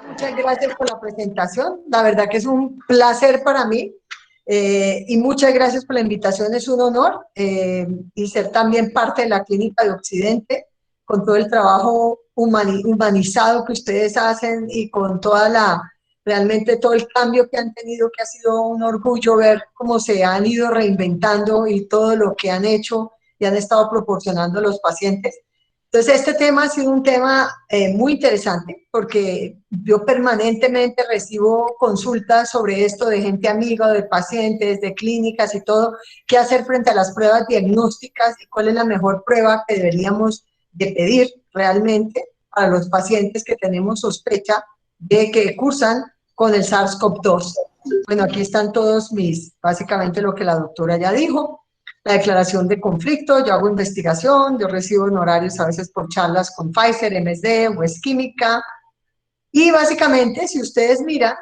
Muchas gracias por la presentación. La verdad que es un placer para mí y muchas gracias por la invitación. Es un honor y ser también parte de la Clínica de Occidente con todo el trabajo humanizado que ustedes hacen y con realmente todo el cambio que han tenido, que ha sido un orgullo ver cómo se han ido reinventando y todo lo que han hecho y han estado proporcionando a los pacientes. Entonces, este tema ha sido un tema muy interesante porque yo permanentemente recibo consultas sobre esto de gente amiga, de pacientes, de clínicas y todo, qué hacer frente a las pruebas diagnósticas y cuál es la mejor prueba que deberíamos de pedir realmente a los pacientes que tenemos sospecha de que cursan con el SARS-CoV-2. Bueno, aquí están todos básicamente lo que la doctora ya dijo. La declaración de conflicto, yo hago investigación, yo recibo honorarios a veces por charlas con Pfizer, MSD, West Química, y básicamente, si ustedes miran,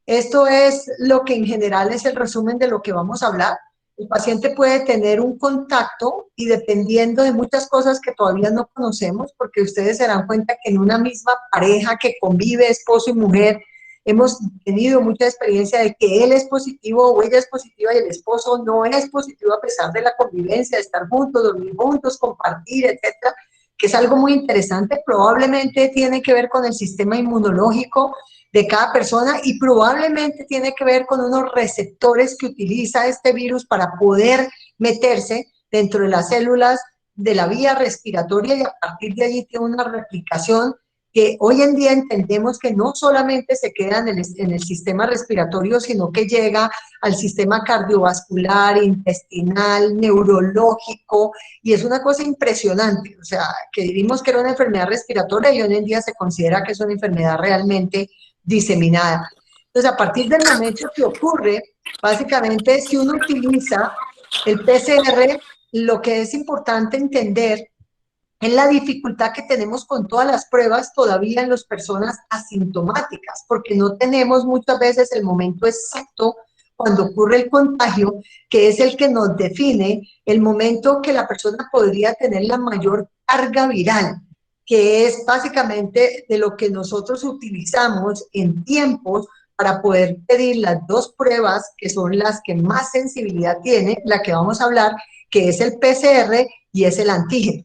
esto es lo que en general es el resumen de lo que vamos a hablar. El paciente puede tener un contacto y dependiendo de muchas cosas que todavía no conocemos, porque ustedes se dan cuenta que en una misma pareja que convive, esposo y mujer, hemos tenido mucha experiencia de que él es positivo o ella es positiva y el esposo no es positivo a pesar de la convivencia, de estar juntos, dormir juntos, compartir, etcétera, que es algo muy interesante, probablemente tiene que ver con el sistema inmunológico de cada persona y probablemente tiene que ver con unos receptores que utiliza este virus para poder meterse dentro de las células de la vía respiratoria y a partir de allí tiene una replicación que hoy en día entendemos que no solamente se queda en el sistema respiratorio, sino que llega al sistema cardiovascular, intestinal, neurológico, y es una cosa impresionante, o sea, que vimos que era una enfermedad respiratoria y hoy en día se considera que es una enfermedad realmente diseminada. Entonces, a partir del momento que ocurre, básicamente, si uno utiliza el PCR, lo que es importante entender es la dificultad que tenemos con todas las pruebas todavía en las personas asintomáticas, porque no tenemos muchas veces el momento exacto cuando ocurre el contagio, que es el que nos define el momento que la persona podría tener la mayor carga viral, que es básicamente de lo que nosotros utilizamos en tiempos para poder pedir las dos pruebas que son las que más sensibilidad tiene, la que vamos a hablar, que es el PCR y es el antígeno.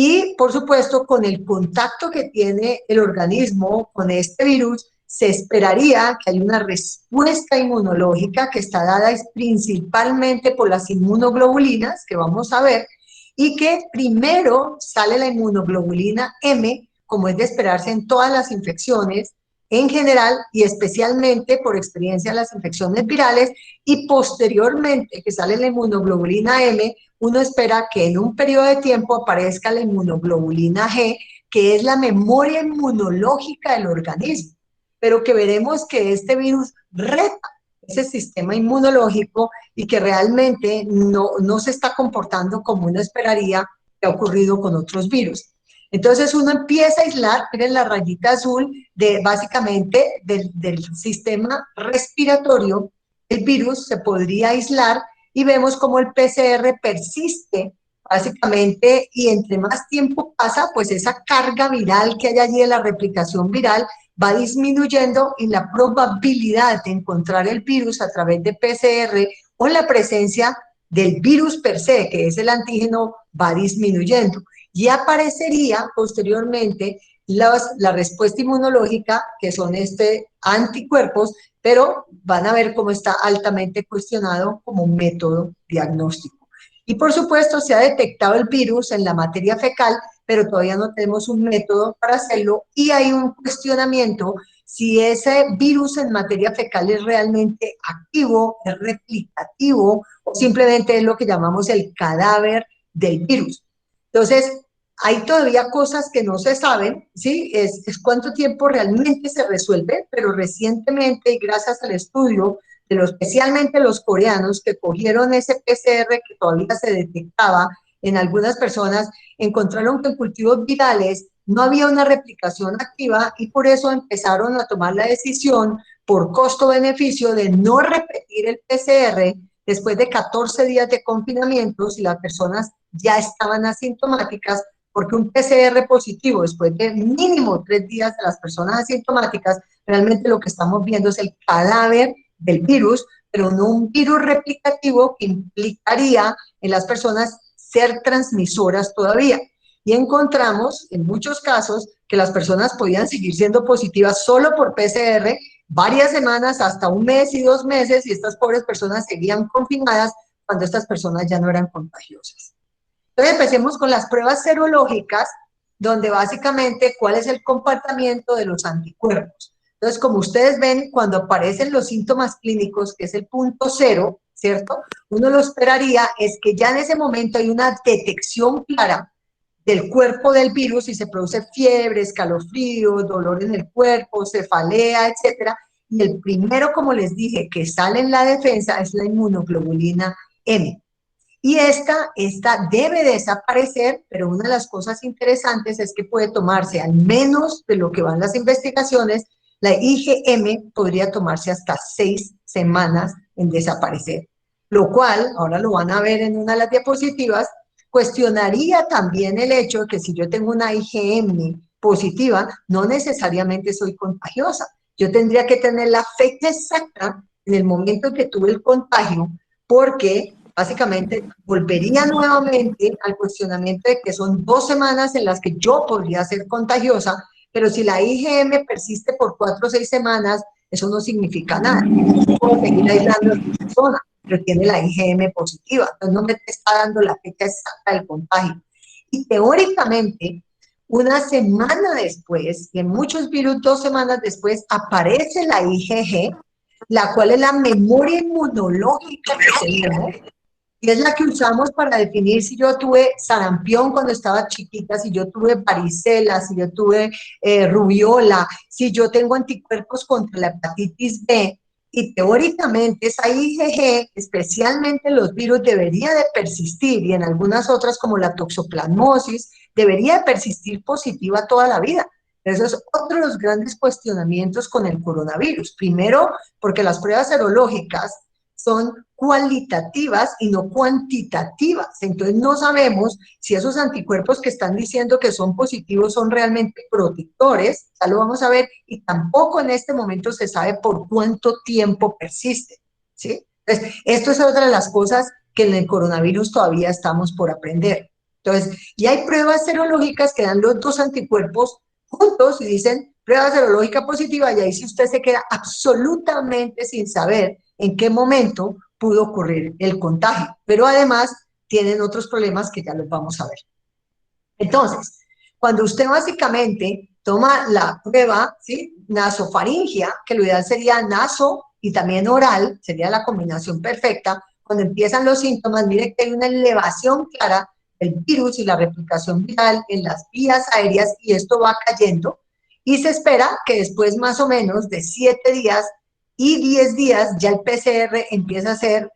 Y, por supuesto, con el contacto que tiene el organismo con este virus, se esperaría que haya una respuesta inmunológica que está dada principalmente por las inmunoglobulinas, que vamos a ver, y que primero sale la inmunoglobulina M, como es de esperarse en todas las infecciones, en general y especialmente por experiencia en las infecciones virales, y posteriormente que sale la inmunoglobulina M, uno espera que en un periodo de tiempo aparezca la inmunoglobulina G, que es la memoria inmunológica del organismo, pero que veremos que este virus reta ese sistema inmunológico y que realmente no se está comportando como uno esperaría que ha ocurrido con otros virus. Entonces uno empieza a aislar, miren la rayita azul, básicamente del sistema respiratorio, el virus se podría aislar y vemos cómo el PCR persiste básicamente y entre más tiempo pasa, pues esa carga viral que hay allí de la replicación viral va disminuyendo y la probabilidad de encontrar el virus a través de PCR o la presencia del virus per se, que es el antígeno, va disminuyendo. Y aparecería posteriormente la respuesta inmunológica, que son anticuerpos, pero van a ver cómo está altamente cuestionado como método diagnóstico. Y por supuesto se ha detectado el virus en la materia fecal, pero todavía no tenemos un método para hacerlo y hay un cuestionamiento si ese virus en materia fecal es realmente activo, es replicativo o simplemente es lo que llamamos el cadáver del virus. Entonces, hay todavía cosas que no se saben, ¿sí? Es cuánto tiempo realmente se resuelve, pero recientemente, y gracias al estudio especialmente los coreanos que cogieron ese PCR que todavía se detectaba en algunas personas, encontraron que en cultivos virales no había una replicación activa y por eso empezaron a tomar la decisión por costo-beneficio de no repetir el PCR después de 14 días de confinamiento si las personas ya estaban asintomáticas, porque un PCR positivo después de mínimo 3 días de las personas asintomáticas realmente lo que estamos viendo es el cadáver del virus, pero no un virus replicativo que implicaría en las personas ser transmisoras todavía. Y encontramos en muchos casos que las personas podían seguir siendo positivas solo por PCR varias semanas, hasta un mes y 2 meses, y estas pobres personas seguían confinadas cuando estas personas ya no eran contagiosas. Entonces empecemos con las pruebas serológicas, donde básicamente cuál es el comportamiento de los anticuerpos. Entonces, como ustedes ven, cuando aparecen los síntomas clínicos, que es el punto cero, ¿cierto? Uno lo esperaría es que ya en ese momento hay una detección clara del cuerpo del virus y se produce fiebre, escalofrío, dolor en el cuerpo, cefalea, etcétera. Y el primero, como les dije, que sale en la defensa es la inmunoglobulina M. Y esta debe desaparecer, pero una de las cosas interesantes es que puede tomarse, al menos de lo que van las investigaciones, la IgM podría tomarse hasta 6 semanas en desaparecer, lo cual, ahora lo van a ver en una de las diapositivas, cuestionaría también el hecho de que si yo tengo una IgM positiva, no necesariamente soy contagiosa. Yo tendría que tener la fecha exacta en el momento en que tuve el contagio, porque básicamente volvería nuevamente al cuestionamiento de que son 2 semanas en las que yo podría ser contagiosa, pero si la IgM persiste por 4 o 6 semanas, eso no significa nada. Yo puedo seguir aislando a esa persona, pero tiene la IgM positiva, entonces no me está dando la fecha exacta del contagio. Y teóricamente, una semana después, y en muchos virus 2 semanas después, aparece la IgG, la cual es la memoria inmunológica que tenemos, y es la que usamos para definir si yo tuve sarampión cuando estaba chiquita, si yo tuve varicela, si yo tuve rubiola, si yo tengo anticuerpos contra la hepatitis B. Y teóricamente esa IgG, especialmente los virus, debería de persistir, y en algunas otras como la toxoplasmosis, debería de persistir positiva toda la vida. Eso es otro de los grandes cuestionamientos con el coronavirus. Primero, porque las pruebas serológicas son cualitativas y no cuantitativas. Entonces no sabemos si esos anticuerpos que están diciendo que son positivos son realmente protectores, ya lo vamos a ver, y tampoco en este momento se sabe por cuánto tiempo persiste, ¿sí? Entonces, esto es otra de las cosas que en el coronavirus todavía estamos por aprender. Entonces, y hay pruebas serológicas que dan los dos anticuerpos juntos y dicen prueba serológica positiva, y ahí sí usted se queda absolutamente sin saber en qué momento pudo ocurrir el contagio, pero además tienen otros problemas que ya los vamos a ver. Entonces, cuando usted básicamente toma la prueba, ¿sí?, nasofaringia, que lo ideal sería naso y también oral, sería la combinación perfecta, cuando empiezan los síntomas, mire que hay una elevación clara del virus y la replicación viral en las vías aéreas, y esto va cayendo, y se espera que después más o menos de 7 días y 10 días ya el PCR empieza a ser,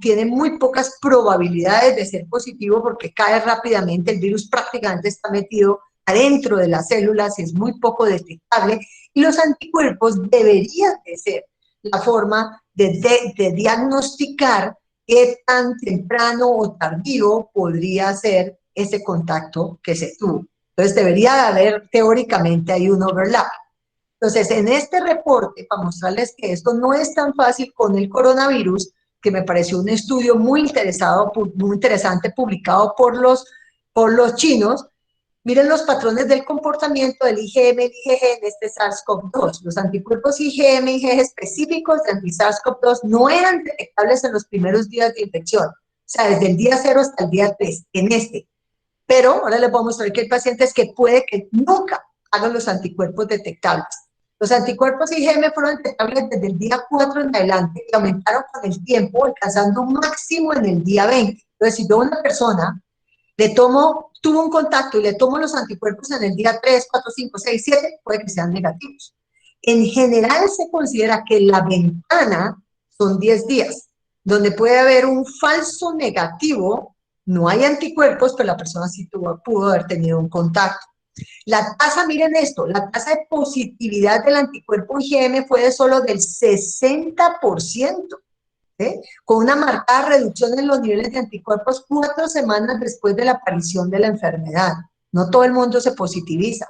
tiene muy pocas probabilidades de ser positivo porque cae rápidamente, el virus prácticamente está metido adentro de las células y es muy poco detectable, y los anticuerpos deberían de ser la forma de diagnosticar qué tan temprano o tardío podría ser ese contacto que se tuvo. Entonces debería de haber teóricamente ahí un overlap. Entonces, en este reporte, para mostrarles que esto no es tan fácil con el coronavirus, que me pareció un estudio muy interesante publicado por los chinos, miren los patrones del comportamiento del IgM y IgG en este SARS-CoV-2. Los anticuerpos IgM y IgG específicos de anti-SARS-CoV-2 no eran detectables en los primeros días de infección, o sea, desde el día 0 hasta el día 3, en este. Pero ahora les voy a mostrar que hay pacientes que puede que nunca hagan los anticuerpos detectables. Los anticuerpos IgM fueron detectables desde el día 4 en adelante y aumentaron con el tiempo, alcanzando un máximo en el día 20. Entonces, si yo a una persona tuvo un contacto y le tomo los anticuerpos en el día 3, 4, 5, 6, 7, puede que sean negativos. En general se considera que la ventana son 10 días, donde puede haber un falso negativo, no hay anticuerpos, pero la persona sí pudo haber tenido un contacto. La tasa, miren esto, la tasa de positividad del anticuerpo IgM fue de solo del 60%, con una marcada reducción en los niveles de anticuerpos 4 semanas después de la aparición de la enfermedad. No todo el mundo se positiviza.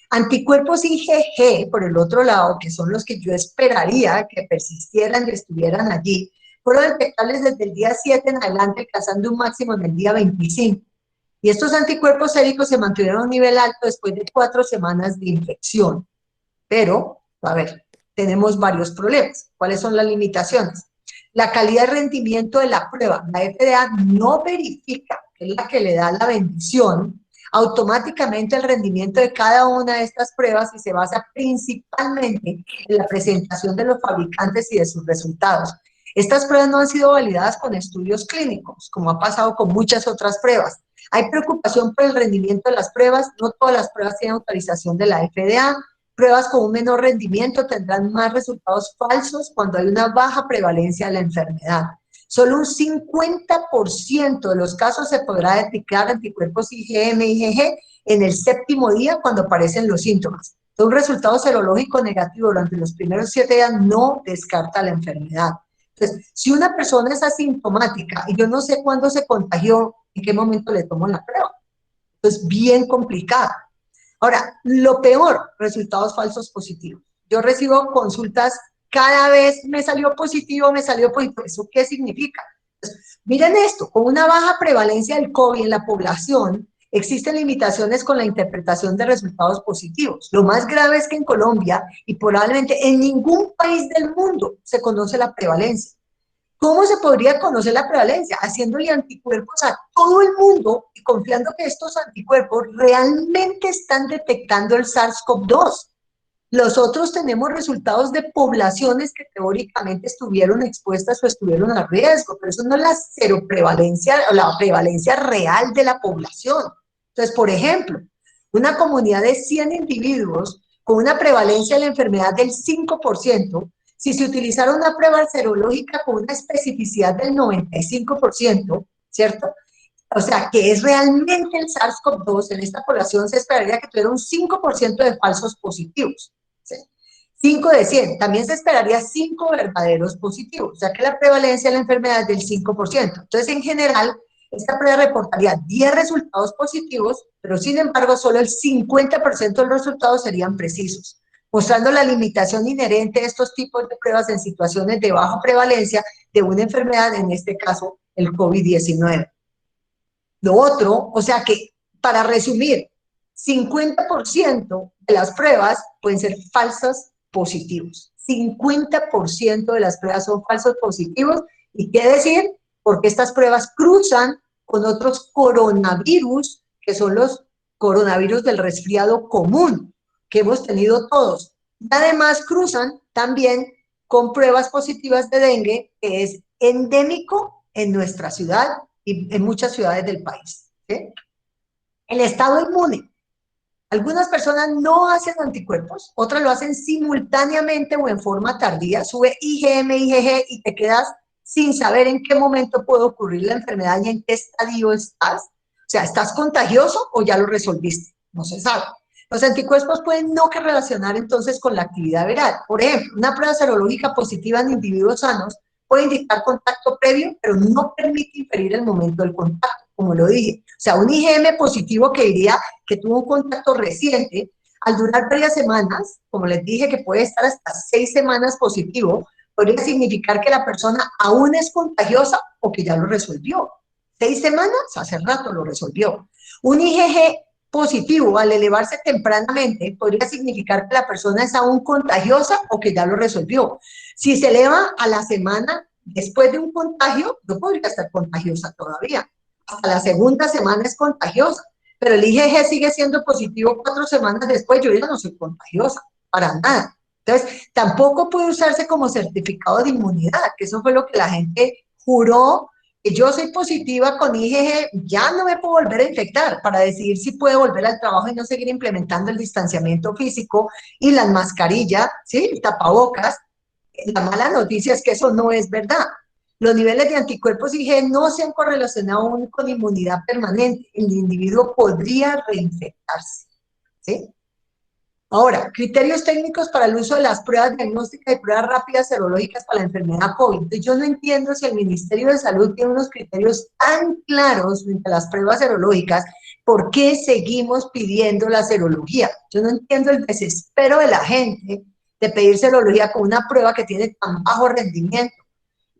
Anticuerpos IgG, por el otro lado, que son los que yo esperaría que persistieran y estuvieran allí, fueron detectables desde el día 7 en adelante, alcanzando un máximo en el día 25. Y estos anticuerpos séricos se mantuvieron a un nivel alto después de 4 semanas de infección. Pero, a ver, tenemos varios problemas. ¿Cuáles son las limitaciones? La calidad de rendimiento de la prueba. La FDA no verifica, que es la que le da la bendición, automáticamente el rendimiento de cada una de estas pruebas y se basa principalmente en la presentación de los fabricantes y de sus resultados. Estas pruebas no han sido validadas con estudios clínicos, como ha pasado con muchas otras pruebas. Hay preocupación por el rendimiento de las pruebas, no todas las pruebas tienen autorización de la FDA, pruebas con un menor rendimiento tendrán más resultados falsos cuando hay una baja prevalencia de la enfermedad. Solo un 50% de los casos se podrá detectar anticuerpos IgM y IgG en el 7º día cuando aparecen los síntomas. Un resultado serológico negativo durante los primeros 7 días no descarta la enfermedad. Entonces, si una persona es asintomática y yo no sé cuándo se contagió, en qué momento le tomo la prueba, entonces bien complicado. Ahora, lo peor, resultados falsos positivos. Yo recibo consultas, cada vez me salió positivo, me salió positivo. ¿Eso qué significa? Entonces, miren esto, con una baja prevalencia del COVID en la población, existen limitaciones con la interpretación de resultados positivos. Lo más grave es que en Colombia y probablemente en ningún país del mundo se conoce la prevalencia. ¿Cómo se podría conocer la prevalencia? Haciéndole anticuerpos a todo el mundo y confiando que estos anticuerpos realmente están detectando el SARS-CoV-2. Los otros tenemos resultados de poblaciones que teóricamente estuvieron expuestas o estuvieron a riesgo, pero eso no es la seroprevalencia o la prevalencia real de la población. Entonces, por ejemplo, una comunidad de 100 individuos con una prevalencia de la enfermedad del 5%, si se utilizara una prueba serológica con una especificidad del 95%, ¿cierto? O sea, que es realmente el SARS-CoV-2, en esta población se esperaría que tuviera un 5% de falsos positivos. ¿Sí? 5 de 100. También se esperaría 5 verdaderos positivos, o sea que la prevalencia de la enfermedad es del 5%. Entonces, en general, esta prueba reportaría 10 resultados positivos, pero sin embargo, solo el 50% de los resultados serían precisos, mostrando la limitación inherente de estos tipos de pruebas en situaciones de baja prevalencia de una enfermedad, en este caso, el COVID-19. Lo otro, o sea que, para resumir, 50% de las pruebas pueden ser falsos positivos. 50% de las pruebas son falsos positivos. ¿Y qué decir? Porque estas pruebas cruzan con otros coronavirus, que son los coronavirus del resfriado común, que hemos tenido todos. Y además cruzan también con pruebas positivas de dengue, que es endémico en nuestra ciudad y en muchas ciudades del país. ¿Sí? El estado inmune. Algunas personas no hacen anticuerpos, otras lo hacen simultáneamente o en forma tardía. Sube IgM, IgG y te quedas sin saber en qué momento puede ocurrir la enfermedad y en qué estadio estás. O sea, ¿estás contagioso o ya lo resolviste? No se sabe. Los anticuerpos pueden no que relacionar entonces con la actividad viral. Por ejemplo, una prueba serológica positiva en individuos sanos puede indicar contacto previo, pero no permite inferir el momento del contacto, como lo dije. O sea, un IgM positivo que diría que tuvo un contacto reciente, al durar varias semanas, como les dije que puede estar hasta 6 semanas positivo, podría significar que la persona aún es contagiosa o que ya lo resolvió. 6 semanas, hace rato lo resolvió. Un IgG positivo al elevarse tempranamente podría significar que la persona es aún contagiosa o que ya lo resolvió. Si se eleva a la semana después de un contagio, no podría estar contagiosa todavía. Hasta la segunda semana es contagiosa, pero el IgG sigue siendo positivo 4 semanas después, yo ya no soy contagiosa, para nada. Entonces, tampoco puede usarse como certificado de inmunidad, que eso fue lo que la gente juró, que yo soy positiva con IgG, ya no me puedo volver a infectar, para decidir si puedo volver al trabajo y no seguir implementando el distanciamiento físico y las mascarillas, ¿sí? El tapabocas. La mala noticia es que eso no es verdad. Los niveles de anticuerpos IgG no se han correlacionado aún con inmunidad permanente. El individuo podría reinfectarse. ¿Sí? Ahora, criterios técnicos para el uso de las pruebas diagnósticas y pruebas rápidas serológicas para la enfermedad COVID. Entonces, yo no entiendo si el Ministerio de Salud tiene unos criterios tan claros frente a las pruebas serológicas ¿por qué seguimos pidiendo la serología? Yo no entiendo el desespero de la gente de pedir serología con una prueba que tiene tan bajo rendimiento.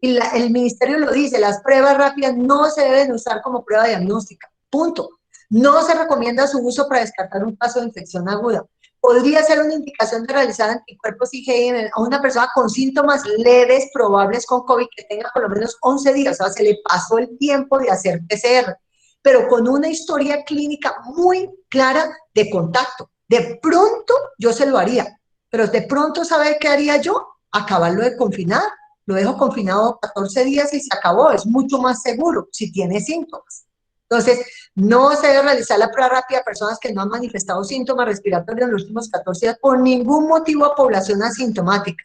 Y el ministerio lo dice, las pruebas rápidas no se deben usar como prueba diagnóstica, punto. No se recomienda su uso para descartar un caso de infección aguda. Podría ser una indicación de realizar anticuerpos IgG a una persona con síntomas leves probables con COVID que tenga por lo menos 11 días, o sea, se le pasó el tiempo de hacer PCR, pero con una historia clínica muy clara de contacto. De pronto yo se lo haría, pero de pronto, ¿sabe qué haría yo? Acabarlo de confinar. Lo dejo confinado 14 días y se acabó, es mucho más seguro si tiene síntomas. Entonces, no se debe realizar la prueba rápida a personas que no han manifestado síntomas respiratorios en los últimos 14 días por ningún motivo a población asintomática.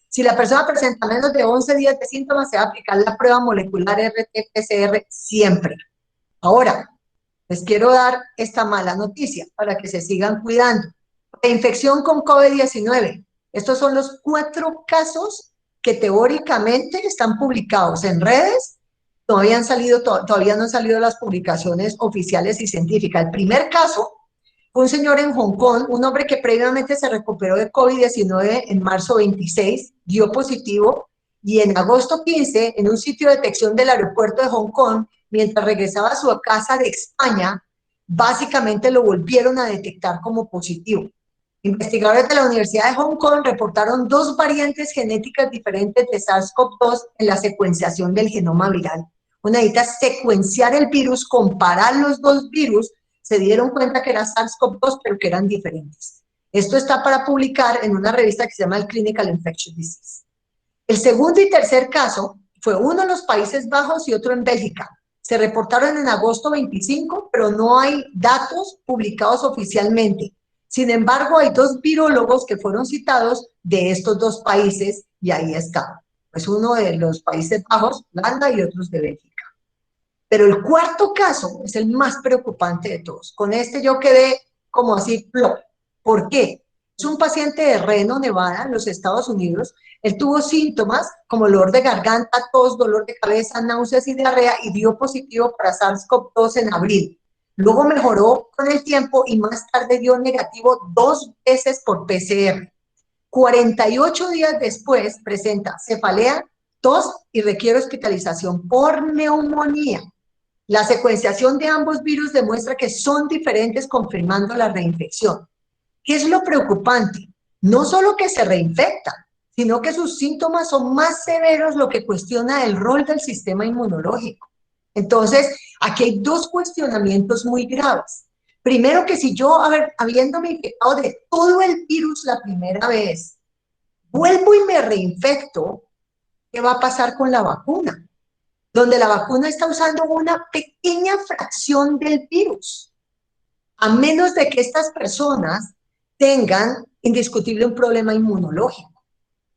Si la persona presenta menos de 11 días de síntomas, se va a aplicar la prueba molecular RT-PCR siempre. Ahora, les quiero dar esta mala noticia para que se sigan cuidando. Reinfección con COVID-19. Estos son los 4 casos que teóricamente están publicados en redes. Todavía no han salido las publicaciones oficiales y científicas. El primer caso fue un señor en Hong Kong, un hombre que previamente se recuperó de COVID-19 en marzo 26, dio positivo, y en agosto 15, en un sitio de detección del aeropuerto de Hong Kong, mientras regresaba a su casa de España, básicamente lo volvieron a detectar como positivo. Investigadores de la Universidad de Hong Kong reportaron 2 variantes genéticas diferentes de SARS-CoV-2 en la secuenciación del genoma viral. Uno necesita secuenciar el virus, comparar los 2 virus, se dieron cuenta que era SARS-CoV-2, pero que eran diferentes. Esto está para publicar en una revista que se llama el Clinical Infectious Disease. El segundo y tercer caso fue uno en los Países Bajos y otro en Bélgica. Se reportaron en agosto 25, pero no hay datos publicados oficialmente. Sin embargo, hay 2 virólogos que fueron citados de estos 2 países y ahí está. Pues uno de los Países Bajos, Holanda, y otros de Bélgica. Pero el cuarto caso es el más preocupante de todos. Con este yo quedé como así, plop. ¿Por qué? Es un paciente de Reno, Nevada, en los Estados Unidos. Él tuvo síntomas como dolor de garganta, tos, dolor de cabeza, náuseas y diarrea y dio positivo para SARS-CoV-2 en abril. Luego mejoró con el tiempo y más tarde dio negativo 2 veces por PCR. 48 días después presenta cefalea, tos y requiere hospitalización por neumonía. La secuenciación de ambos virus demuestra que son diferentes, confirmando la reinfección. ¿Qué es lo preocupante? No solo que se reinfectan, sino que sus síntomas son más severos, lo que cuestiona el rol del sistema inmunológico. Entonces, aquí hay 2 cuestionamientos muy graves. Primero, que si yo, habiéndome infectado de todo el virus la primera vez, vuelvo y me reinfecto, ¿qué va a pasar con la vacuna? Donde la vacuna está usando una pequeña fracción del virus, a menos de que estas personas tengan indiscutible un problema inmunológico.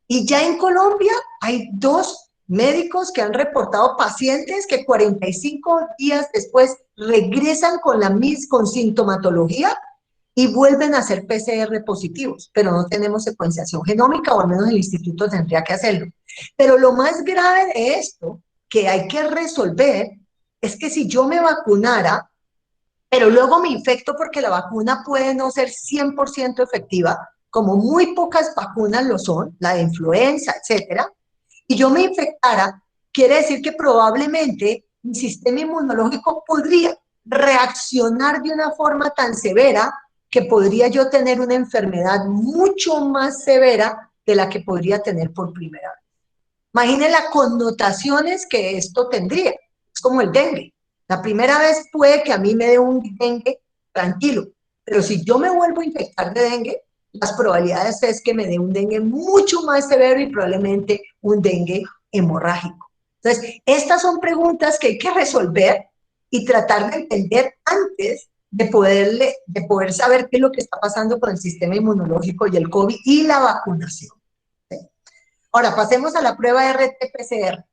Y ya en Colombia hay 2 médicos que han reportado pacientes que 45 días después regresan con sintomatología y vuelven a ser PCR positivos, pero no tenemos secuenciación genómica, o al menos el instituto tendría que hacerlo. Pero lo más grave de esto que hay que resolver es que si yo me vacunara, pero luego me infecto porque la vacuna puede no ser 100% efectiva, como muy pocas vacunas lo son, la de influenza, etcétera, y yo me infectara, quiere decir que probablemente mi sistema inmunológico podría reaccionar de una forma tan severa que podría yo tener una enfermedad mucho más severa de la que podría tener por primera vez. Imaginen las connotaciones que esto tendría. Es como el dengue. La primera vez puede que a mí me dé un dengue tranquilo, pero si yo me vuelvo a infectar de dengue, las probabilidades es que me dé un dengue mucho más severo y probablemente un dengue hemorrágico. Entonces, estas son preguntas que hay que resolver y tratar de entender antes de poder saber qué es lo que está pasando con el sistema inmunológico y el COVID y la vacunación. Ahora, pasemos a la prueba RT-PCR.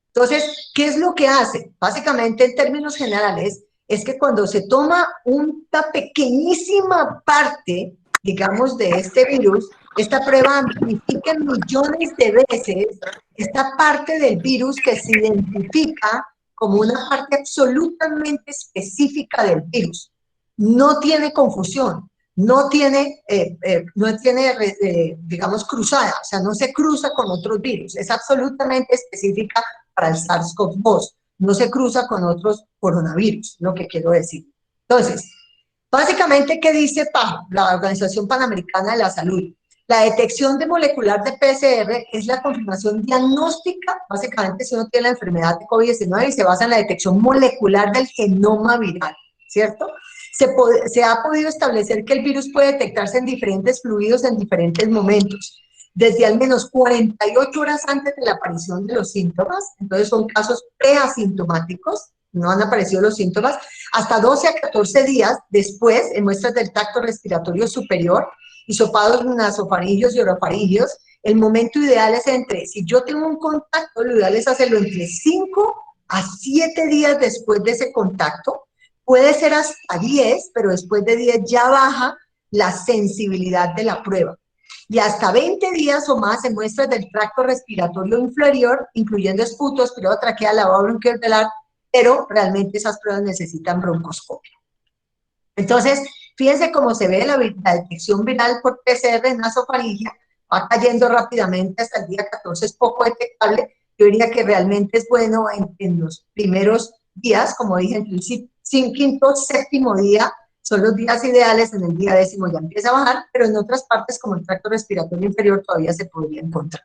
Entonces, ¿qué es lo que hace? Básicamente, en términos generales, es que cuando se toma una pequeñísima parte, digamos, de este virus, esta prueba amplifica millones de veces esta parte del virus que se identifica como una parte absolutamente específica del virus. no tiene confusión, no tiene, digamos, cruzada, o sea, no se cruza con otros virus, es absolutamente específica para el SARS-CoV-2, no se cruza con otros coronavirus, lo que quiero decir. Entonces, básicamente, ¿qué dice PAHO, la Organización Panamericana de la Salud? La detección de molecular de PCR es la confirmación diagnóstica, básicamente si uno tiene la enfermedad de COVID-19 y se basa en la detección molecular del genoma viral, ¿cierto? Se ha podido establecer que el virus puede detectarse en diferentes fluidos en diferentes momentos, desde al menos 48 horas antes de la aparición de los síntomas, entonces son casos preasintomáticos, no han aparecido los síntomas, hasta 12 a 14 días después en muestras del tracto respiratorio superior, hisopados nasofaringios y orofaringios. El momento ideal es si yo tengo un contacto, lo ideal es hacerlo entre 5 a 7 días después de ese contacto, puede ser hasta 10, pero después de 10 ya baja la sensibilidad de la prueba. Y hasta 20 días o más en muestras del tracto respiratorio inferior, incluyendo esputo, aspirado traqueal, lavado bronquial, pero realmente esas pruebas necesitan broncoscopio. Entonces, fíjense cómo se ve la detección viral por PCR en nasofaringia, va cayendo rápidamente hasta el día 14, es poco detectable. Yo diría que realmente es bueno en los primeros días, como dije, entre el quinto, séptimo día, son los días ideales, en el día décimo ya empieza a bajar, pero en otras partes como el tracto respiratorio inferior todavía se podría encontrar.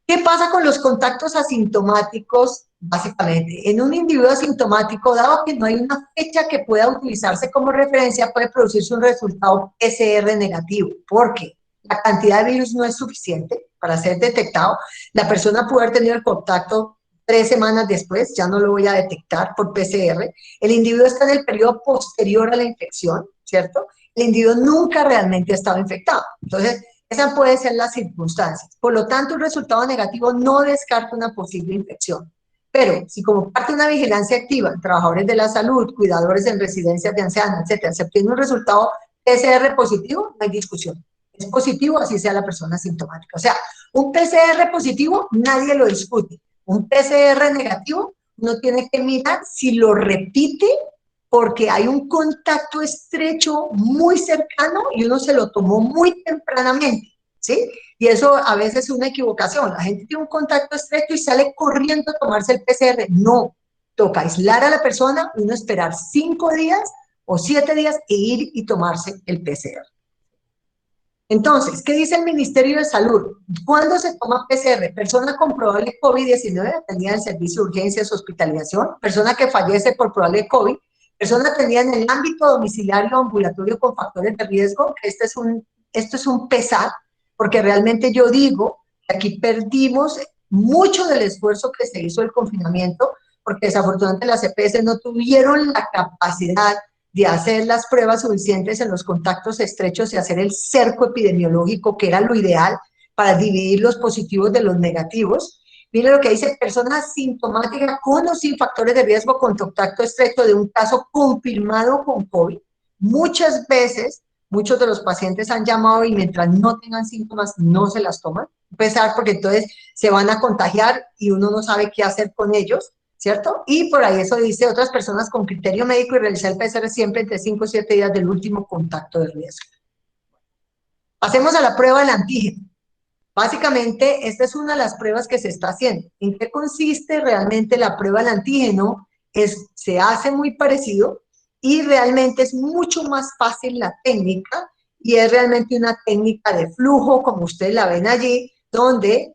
¿Qué pasa con los contactos asintomáticos? Básicamente, en un individuo asintomático, dado que no hay una fecha que pueda utilizarse como referencia, puede producirse un resultado PCR negativo, porque la cantidad de virus no es suficiente para ser detectado. La persona puede haber tenido el contacto 3 semanas después, ya no lo voy a detectar por PCR. El individuo está en el periodo posterior a la infección, ¿cierto? El individuo nunca realmente ha estado infectado. Entonces, esas pueden ser las circunstancias. Por lo tanto, un resultado negativo no descarta una posible infección. Pero si como parte de una vigilancia activa, trabajadores de la salud, cuidadores en residencias de ancianos, etcétera, se obtiene un resultado PCR positivo, no hay discusión. Es positivo, así sea la persona sintomática. O sea, un PCR positivo, nadie lo discute. Un PCR negativo, uno tiene que mirar si lo repite porque hay un contacto estrecho muy cercano y uno se lo tomó muy tempranamente, ¿sí? Y eso a veces es una equivocación. La gente tiene un contacto estrecho y sale corriendo a tomarse el PCR. No, toca aislar a la persona, uno esperar 5 días o 7 días e ir y tomarse el PCR. Entonces, ¿qué dice el Ministerio de Salud? ¿Cuándo se toma PCR? Persona con probable COVID-19 atendida en servicio de urgencias, hospitalización, persona que fallece por probable COVID, persona atendida en el ámbito domiciliario o ambulatorio con factores de riesgo, que esto es un pesar, porque realmente yo digo que aquí perdimos mucho del esfuerzo que se hizo el confinamiento, porque desafortunadamente las EPS no tuvieron la capacidad de hacer las pruebas suficientes en los contactos estrechos y hacer el cerco epidemiológico, que era lo ideal para dividir los positivos de los negativos. Mire lo que dice, persona asintomática con o sin factores de riesgo con contacto estrecho de un caso confirmado con COVID. Muchas veces, muchos de los pacientes han llamado y mientras no tengan síntomas no se las toman, a pesar porque entonces se van a contagiar y uno no sabe qué hacer con ellos. ¿Cierto? Y por ahí eso dice otras personas con criterio médico y realizar el PCR siempre entre 5 y 7 días del último contacto de riesgo. Pasemos a la prueba del antígeno. Básicamente, esta es una de las pruebas que se está haciendo. ¿En qué consiste realmente la prueba del antígeno? Se hace muy parecido y realmente es mucho más fácil la técnica y es realmente una técnica de flujo, como ustedes la ven allí, donde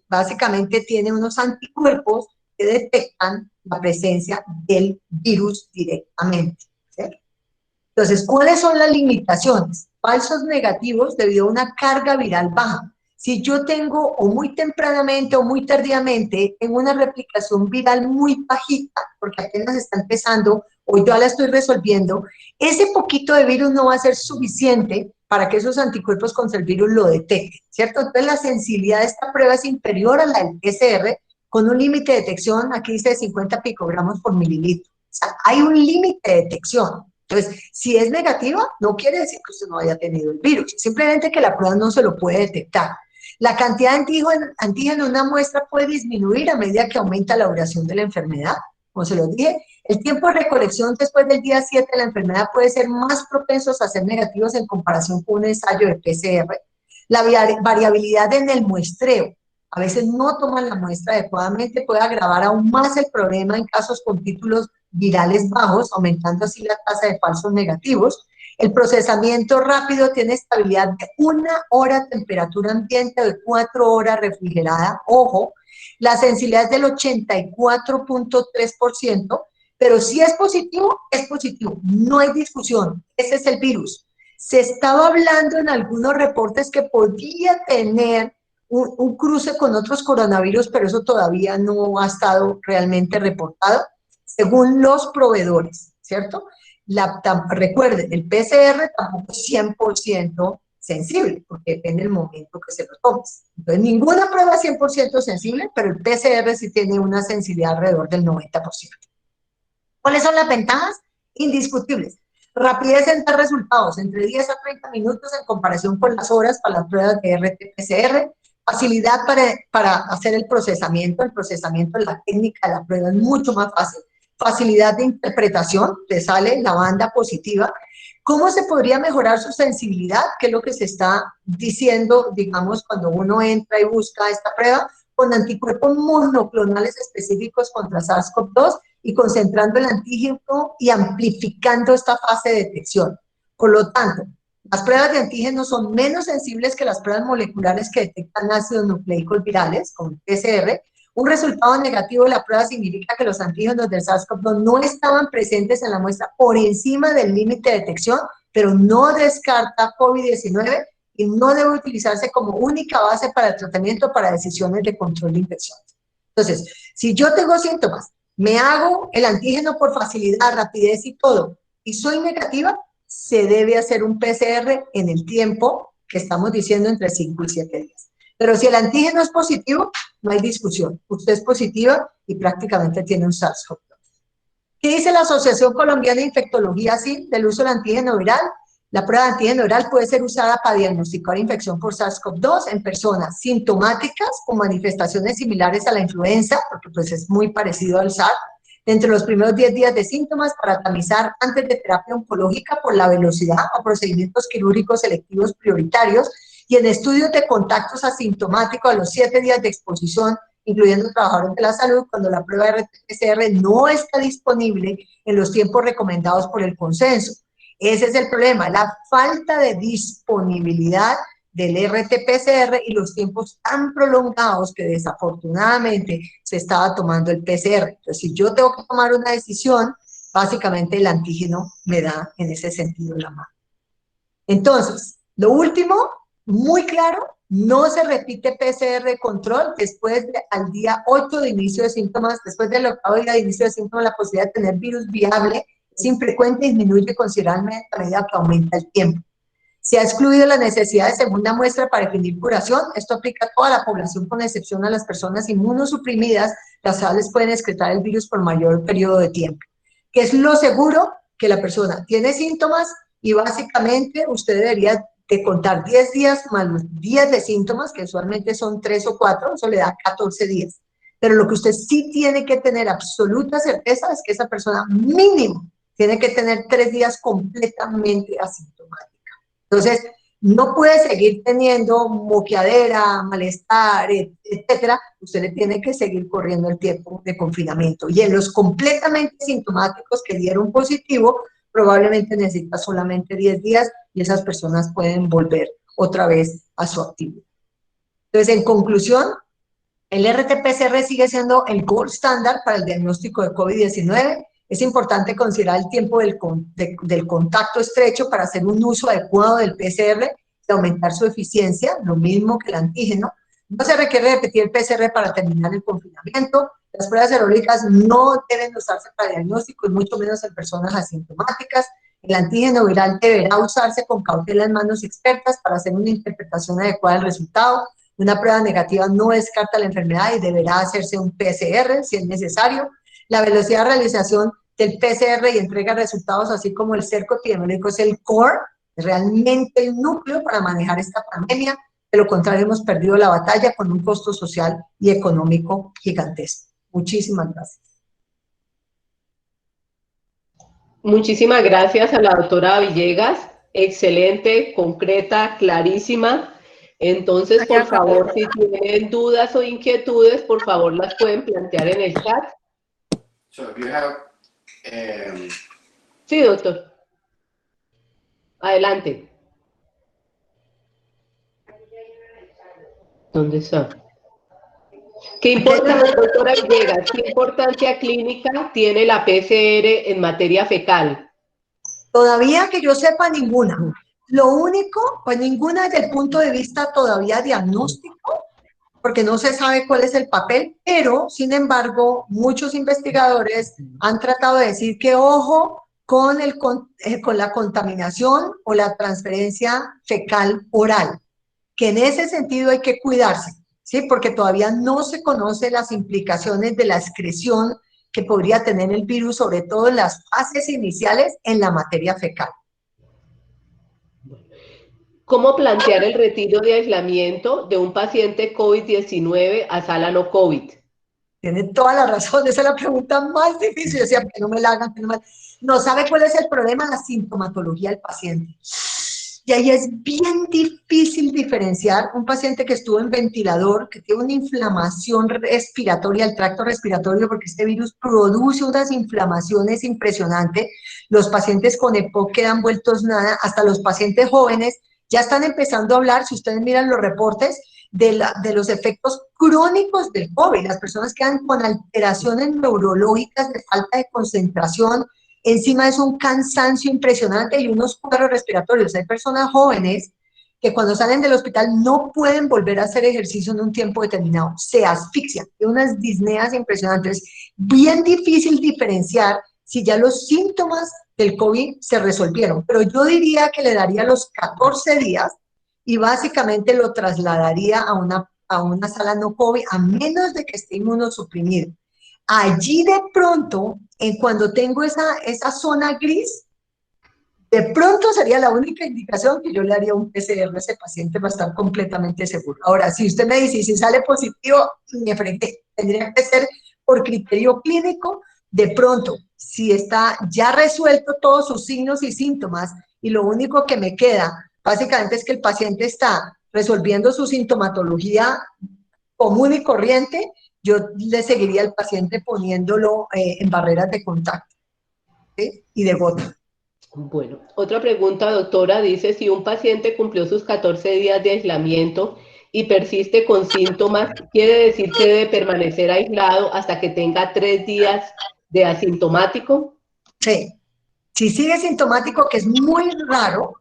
básicamente tiene unos anticuerpos que detectan la presencia del virus directamente. ¿Cierto? Entonces, ¿cuáles son las limitaciones? Falsos negativos debido a una carga viral baja. Si yo tengo o muy tempranamente o muy tardíamente en una replicación viral muy bajita, porque apenas está empezando o ya la estoy resolviendo, ese poquito de virus no va a ser suficiente para que esos anticuerpos contra el virus lo detecten, ¿cierto? Entonces la sensibilidad de esta prueba es inferior a la del PCR con un límite de detección, aquí dice de 50 picogramos por mililitro. O sea, hay un límite de detección. Entonces, si es negativa, no quiere decir que usted no haya tenido el virus, simplemente que la prueba no se lo puede detectar. La cantidad de antígeno en una muestra puede disminuir a medida que aumenta la duración de la enfermedad, como se lo dije, El tiempo de recolección después del día 7 de la enfermedad puede ser más propensos a ser negativos en comparación con un ensayo de PCR. La variabilidad en el muestreo, a veces no toman la muestra adecuadamente, puede agravar aún más el problema en casos con títulos virales bajos, aumentando así la tasa de falsos negativos. El procesamiento rápido tiene estabilidad de 1 hora a temperatura ambiente o de 4 horas refrigerada, ojo, la sensibilidad es del 84.3%, pero si es positivo, no hay discusión, ese es el virus. Se estaba hablando en algunos reportes que podía tener un cruce con otros coronavirus, pero eso todavía no ha estado realmente reportado, según los proveedores, ¿cierto? Recuerden, el PCR tampoco es 100% sensible, porque depende del momento que se lo tomes. Entonces, ninguna prueba es 100% sensible, pero el PCR sí tiene una sensibilidad alrededor del 90%. ¿Cuáles son las ventajas? Indiscutibles. Rapidez en dar resultados, entre 10 a 30 minutos en comparación con las horas para las pruebas de RT-PCR. Facilidad para hacer el procesamiento de la técnica de la prueba es mucho más fácil. Facilidad de interpretación, te sale la banda positiva. ¿Cómo se podría mejorar su sensibilidad? ¿Qué es lo que se está diciendo, digamos, cuando uno entra y busca esta prueba? Con anticuerpos monoclonales específicos contra SARS-CoV-2 y concentrando el antígeno y amplificando esta fase de detección. Por lo tanto, las pruebas de antígenos son menos sensibles que las pruebas moleculares que detectan ácidos nucleicos virales, como el PCR. Un resultado negativo de la prueba significa que los antígenos del SARS-CoV-2 no estaban presentes en la muestra por encima del límite de detección, pero no descarta COVID-19 y no debe utilizarse como única base para el tratamiento para decisiones de control de infecciones. Entonces, si yo tengo síntomas, me hago el antígeno por facilidad, rapidez y todo, y soy negativa, se debe hacer un PCR en el tiempo que estamos diciendo entre 5 y 7 días. Pero si el antígeno es positivo, no hay discusión. Usted es positiva y prácticamente tiene un SARS-CoV-2. ¿Qué dice la Asociación Colombiana de Infectología, sí, del uso del antígeno viral? La prueba de antígeno viral puede ser usada para diagnosticar infección por SARS-CoV-2 en personas sintomáticas con manifestaciones similares a la influenza, porque pues es muy parecido al SARS, entre los primeros 10 días de síntomas para tamizar antes de terapia oncológica por la velocidad o procedimientos quirúrgicos selectivos prioritarios y en estudios de contactos asintomáticos a los 7 días de exposición, incluyendo trabajadores de la salud, cuando la prueba de RT-PCR no está disponible en los tiempos recomendados por el consenso. Ese es el problema, la falta de disponibilidad del RT-PCR y los tiempos tan prolongados que desafortunadamente se estaba tomando el PCR. Entonces, si yo tengo que tomar una decisión, básicamente el antígeno me da en ese sentido la mano. Entonces, lo último, muy claro, no se repite PCR control después al día 8 de inicio de síntomas, después del 8º día de inicio de síntomas, la posibilidad de tener virus viable es infrecuente y disminuye considerablemente a medida que aumenta el tiempo. Se ha excluido la necesidad de segunda muestra para definir curación. Esto aplica a toda la población con excepción a las personas inmunosuprimidas, las cuales pueden excretar el virus por mayor periodo de tiempo. ¿Qué es lo seguro? Que la persona tiene síntomas y básicamente usted debería de contar 10 días más los días de síntomas, que usualmente son 3 o 4, eso le da 14 días. Pero lo que usted sí tiene que tener absoluta certeza es que esa persona mínimo tiene que tener 3 días completamente asintomática. Entonces, no puede seguir teniendo moqueadera, malestar, etcétera. Usted le tiene que seguir corriendo el tiempo de confinamiento. Y en los completamente sintomáticos que dieron positivo, probablemente necesita solamente 10 días y esas personas pueden volver otra vez a su actividad. Entonces, en conclusión, el RT-PCR sigue siendo el gold standard para el diagnóstico de COVID-19. Es importante considerar el tiempo del contacto estrecho para hacer un uso adecuado del PCR y aumentar su eficiencia, lo mismo que el antígeno. No se requiere repetir el PCR para terminar el confinamiento. Las pruebas serológicas no deben usarse para diagnóstico y mucho menos en personas asintomáticas. El antígeno viral deberá usarse con cautela en manos expertas para hacer una interpretación adecuada del resultado. Una prueba negativa no descarta la enfermedad y deberá hacerse un PCR si es necesario. La velocidad de realización del PCR y entrega de resultados, así como el cerco epidemiológico, es el core, realmente el núcleo para manejar esta pandemia. De lo contrario, hemos perdido la batalla con un costo social y económico gigantesco. Muchísimas gracias. Muchísimas gracias a la doctora Villegas, excelente, concreta, clarísima. Entonces, por favor, si tienen dudas o inquietudes, por favor las pueden plantear en el chat. So if you have, Sí, doctor. Adelante. ¿Dónde está? ¿Qué importancia, doctora Villegas, qué importancia clínica tiene la PCR en materia fecal? Todavía que yo sepa, ninguna. Lo único, pues ninguna desde el punto de vista todavía diagnóstico, porque no se sabe cuál es el papel, pero sin embargo, muchos investigadores han tratado de decir que ojo con la contaminación o la transferencia fecal oral, que en ese sentido hay que cuidarse, ¿sí? Porque todavía no se conocen las implicaciones de la excreción que podría tener el virus, sobre todo en las fases iniciales en la materia fecal. ¿Cómo plantear el retiro de aislamiento de un paciente COVID-19 a sala no COVID? Tiene toda la razón, esa es la pregunta más difícil. Yo decía, que no me la hagan, que no me... No sabe cuál es el problema, la sintomatología del paciente. Y ahí es bien difícil diferenciar un paciente que estuvo en ventilador, que tiene una inflamación respiratoria, el tracto respiratorio, porque este virus produce unas inflamaciones impresionantes. Los pacientes con EPOC quedan vueltos nada, hasta los pacientes jóvenes ya están empezando a hablar, si ustedes miran los reportes, de los efectos crónicos del COVID. Las personas quedan con alteraciones neurológicas de falta de concentración, encima es un cansancio impresionante y unos cuadros respiratorios. Hay personas jóvenes que cuando salen del hospital no pueden volver a hacer ejercicio en un tiempo determinado, se asfixian, hay unas disneas impresionantes. Bien difícil diferenciar si ya los síntomas del COVID se resolvieron, pero yo diría que le daría los 14 días y básicamente lo trasladaría a una sala no COVID, a menos de que esté inmunosuprimido. Allí de pronto, cuando tengo esa zona gris, de pronto sería la única indicación que yo le haría un PCR a ese paciente para estar completamente seguro. Ahora, si usted me dice, si sale positivo, me fregué. Tendría que ser por criterio clínico. De pronto, si está ya resuelto todos sus signos y síntomas y lo único que me queda básicamente es que el paciente está resolviendo su sintomatología común y corriente, yo le seguiría al paciente poniéndolo en barreras de contacto, ¿sí? Y de gota. Bueno, otra pregunta, doctora, dice, si un paciente cumplió sus 14 días de aislamiento y persiste con síntomas, ¿quiere decir que debe permanecer aislado hasta que tenga 3 días de asintomático? Sí. Si sigue sintomático, que es muy raro,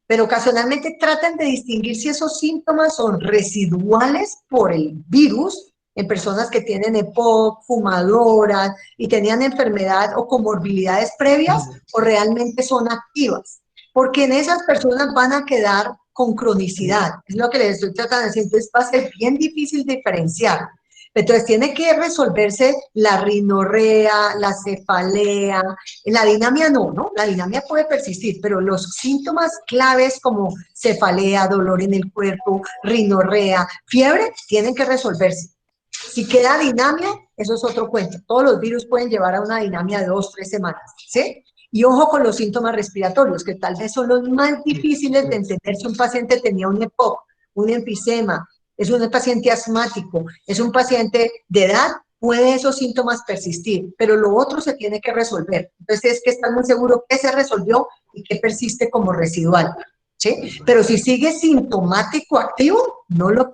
pero ocasionalmente tratan de distinguir si esos síntomas son residuales por el virus en personas que tienen EPOC, fumadoras y tenían enfermedad o comorbilidades previas o realmente son activas, porque en esas personas van a quedar con cronicidad, es lo que les estoy tratando de decir, entonces va a ser bien difícil diferenciar. Entonces tiene que resolverse la rinorrea, la cefalea, la dinamia no, la dinamia puede persistir, pero los síntomas claves como cefalea, dolor en el cuerpo, rinorrea, fiebre, tienen que resolverse. Si queda dinamia, eso es otro cuento. Todos los virus pueden llevar a una dinamia de 2 o 3 semanas, ¿sí? Y ojo con los síntomas respiratorios, que tal vez son los más difíciles de entender si un paciente tenía un EPOC, un enfisema, es un paciente asmático, es un paciente de edad, puede esos síntomas persistir, pero lo otro se tiene que resolver. Entonces es que estar muy seguro qué se resolvió y qué persiste como residual, ¿sí? Pero si sigue sintomático activo, no le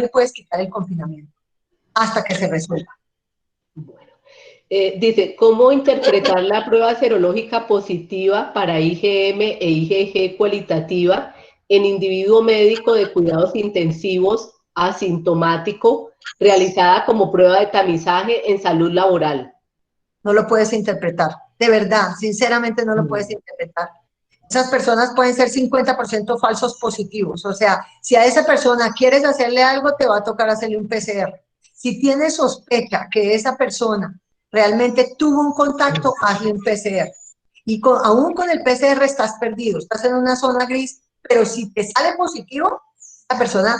puedes quitar el confinamiento hasta que se resuelva. Bueno, dice, ¿cómo interpretar la prueba serológica positiva para IgM e IgG cualitativa en individuo médico de cuidados intensivos asintomático realizada como prueba de tamizaje en salud laboral? No lo puedes interpretar, de verdad, sinceramente no lo puedes interpretar. Esas personas pueden ser 50% falsos positivos, o sea, si a esa persona quieres hacerle algo, te va a tocar hacerle un PCR. Si tienes sospecha que esa persona realmente tuvo un contacto, hazle un PCR. Y aún con el PCR estás perdido, estás en una zona gris, pero si te sale positivo, la persona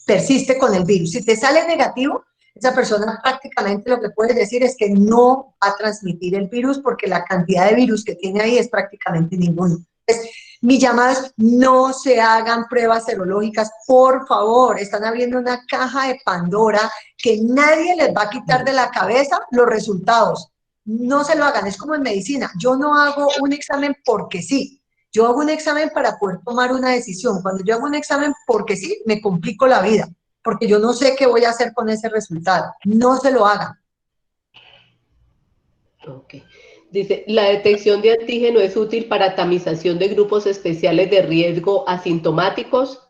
persiste con el virus. Si te sale negativo, esa persona prácticamente lo que puedes decir es que no va a transmitir el virus porque la cantidad de virus que tiene ahí es prácticamente ninguno. Entonces, mi llamada es no se hagan pruebas serológicas, por favor, están abriendo una caja de Pandora que nadie les va a quitar de la cabeza los resultados. No se lo hagan, es como en medicina, yo no hago un examen porque sí, yo hago un examen para poder tomar una decisión. Cuando yo hago un examen porque sí, me complico la vida, porque yo no sé qué voy a hacer con ese resultado. No se lo hagan. Ok. Dice, ¿la detección de antígeno es útil para tamización de grupos especiales de riesgo asintomáticos?